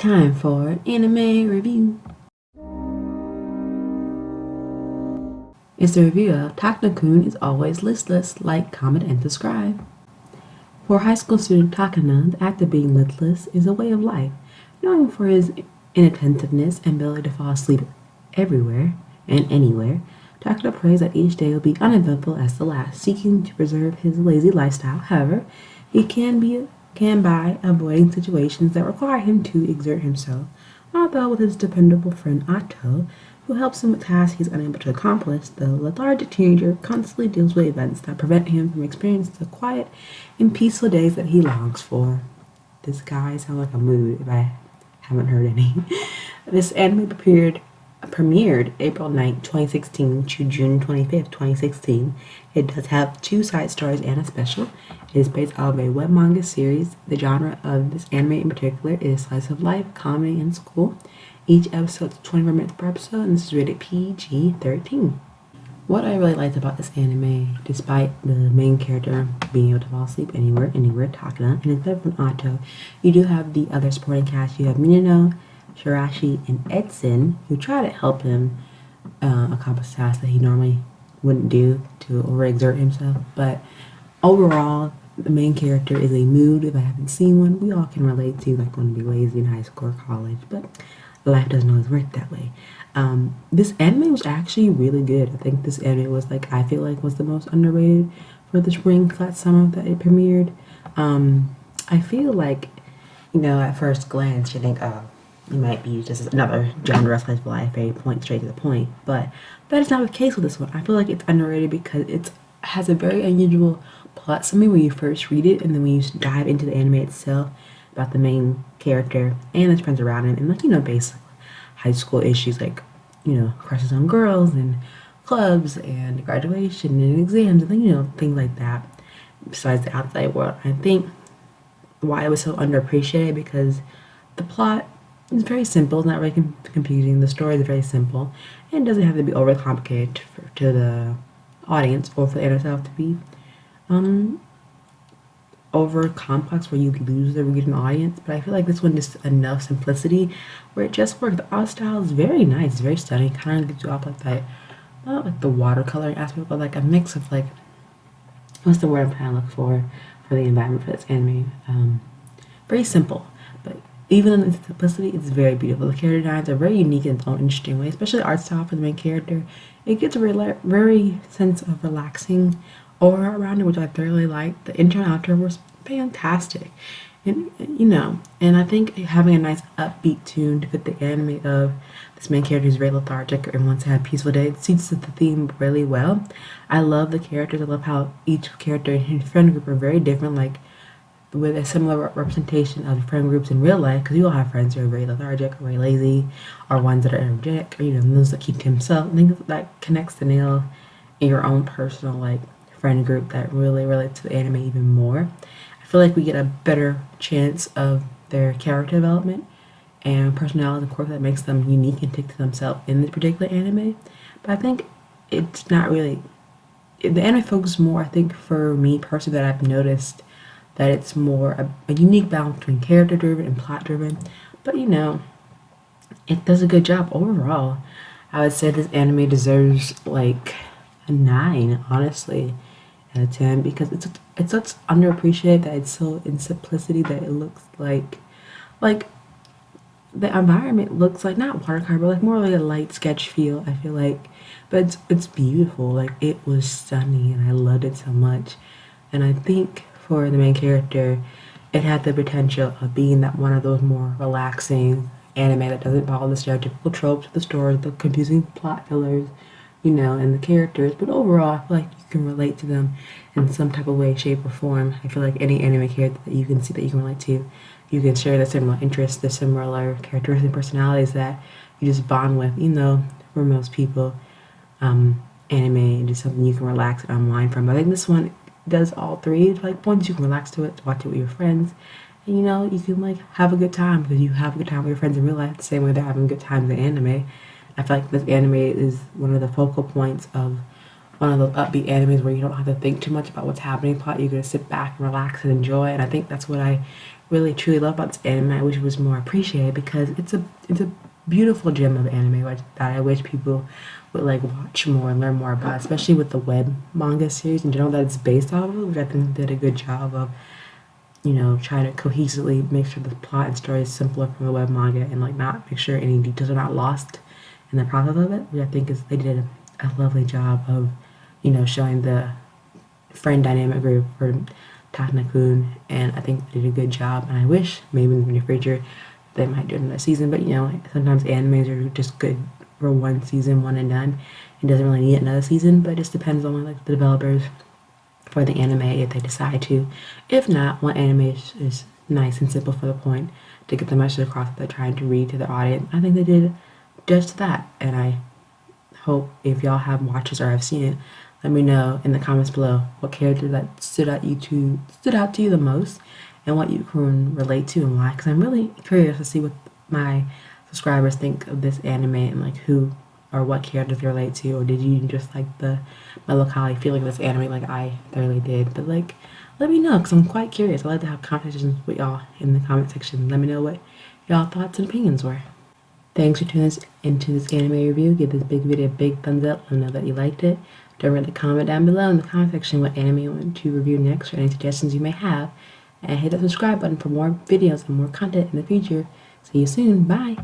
time for anime review. It's a review of Takana-kun is always listless. Like, comment, and subscribe. For high school student Takana, the act of being listless is a way of life, known for his inattentiveness and ability to fall asleep everywhere and anywhere. Takana prays that each day will be uneventful as the last, seeking to preserve his lazy lifestyle. However, he can by avoiding situations that require him to exert himself, although with his dependable friend Otto, who helps him with tasks he's unable to accomplish. The lethargic teenager constantly deals with events that prevent him from experiencing the quiet and peaceful days that he longs for. This guy sounds like a mood if I haven't heard any. This anime premiered April 9th, 2016 to June 25th, 2016. It does have 2 side stories and a special. It is based off a web manga series. The genre of this anime in particular is slice of life, comedy, and school. Each episode is 24 minutes per episode, and this is rated PG-13. What I really liked about this anime, despite the main character being able to fall asleep anywhere, Takana, and instead of Otto, you do have the other supporting cast. You have Minano, Shirashi, and Edson, who try to help him accomplish tasks that he normally wouldn't do to overexert himself. But overall, the main character is a mood. If I haven't seen one, we all can relate to, like, going to be lazy in high school or college, but life doesn't always work that way. This anime was actually really good. I think this anime was, like, I feel like was the most underrated for the spring/summer that it premiered. I feel like, at first glance, you think, oh, it might be just another genre slice of life, a point straight to the point, but that is not the case with this one. I feel like it's underrated because it has a very unusual plot summary when you first read it, and then when you dive into the anime itself about the main character and his friends around him, and, like, basic high school issues like, crushes on girls and clubs and graduation and exams and things like that, besides the outside world. I think why it was so underappreciated because the plot is very simple. It's not really confusing. The story is very simple and it doesn't have to be overcomplicated to the audience or for the anime itself to be over complex where you lose the reading audience. But I feel like this one just enough simplicity where it just works. The art style is very nice, very stunning. Kind of gives you off like that, not like the watercoloring aspect, but like a mix of, like, what's the word I'm trying to look for the environment for this anime. Very simple, but even in its simplicity, it's very beautiful. The character designs are very unique in its own interesting way, especially the art style for the main character. It gets a very sense of relaxing aura around it, which I thoroughly liked. The intro and outro was fantastic. And I think having a nice upbeat tune to fit the anime of this main character who's very lethargic and wants to have a peaceful day, it suits the theme really well. I love the characters. I love how each character and his friend group are very different, like with a similar representation of friend groups in real life, because you all have friends who are very lethargic or very lazy, or ones that are energetic, or those that keep to himself. I think that connects the nail in your own personal, like, friend group that really relates to the anime even more. I feel like we get a better chance of their character development and personality, of course, that makes them unique and take to themselves in this particular anime. But I think it's not really, the anime focuses more, I think, for me personally, that I've noticed that it's more a unique balance between character driven and plot driven. But it does a good job overall. I would say this anime deserves like a 9, honestly, out of 10, because it's such underappreciated that it's so in simplicity that it looks like the environment looks like not watercolor, but like more like a light sketch feel, I feel like. But it's beautiful. Like, it was stunning and I loved it so much. And I think for the main character, it had the potential of being that one of those more relaxing anime that doesn't follow the stereotypical tropes of the story, the confusing plot fillers, and the characters. But overall, I feel like you can relate to them in some type of way, shape, or form. I feel like any anime character that you can see that you can relate to, you can share the similar interests, the similar characteristics and personalities that you just bond with. For most people, anime is just something you can relax and unwind from. But I think this one does all three. It's like, once you can relax to it, watch it with your friends, and you can, like, have a good time because you have a good time with your friends in real life the same way they're having a good time in the anime. I feel like this anime is one of the focal points of one of those upbeat animes where you don't have to think too much about what's happening. Plot, you're gonna sit back and relax and enjoy. And I think that's what I really truly love about this anime. I wish it was more appreciated because it's a beautiful gem of anime that I wish people would like watch more and learn more about, especially with the web manga series in general that it's based off of, which I think did a good job of, trying to cohesively make sure the plot and story is simpler from the web manga and like not make sure any details are not lost in the process of it, which I think is they did a lovely job of, showing the friend dynamic group for Tanaka, and I think they did a good job. And I wish maybe in the future they might do another season, but sometimes animes are just good for one season, one and done. It doesn't really need another season, but it just depends on like the developers for the anime if they decide to. If not, one anime is nice and simple for the point to get the message across that they're trying to read to their audience. I think they did just that, and I hope if y'all have watched or have seen it, let me know in the comments below what character that stood out to you the most, and what you can relate to and why. Because I'm really curious to see what my subscribers think of this anime and like who or what characters they relate to, or did you just like the melancholy feeling of this anime like I thoroughly did? But like, let me know because I'm quite curious. I like to have conversations with y'all in the comment section. Let me know what y'all thoughts and opinions were. Thanks for tuning into this anime review. Give this big video a big thumbs up. Let me know that you liked it. Don't forget to comment down below in the comment section what anime you want to review next or any suggestions you may have. And hit that subscribe button for more videos and more content in the future. See you soon. Bye.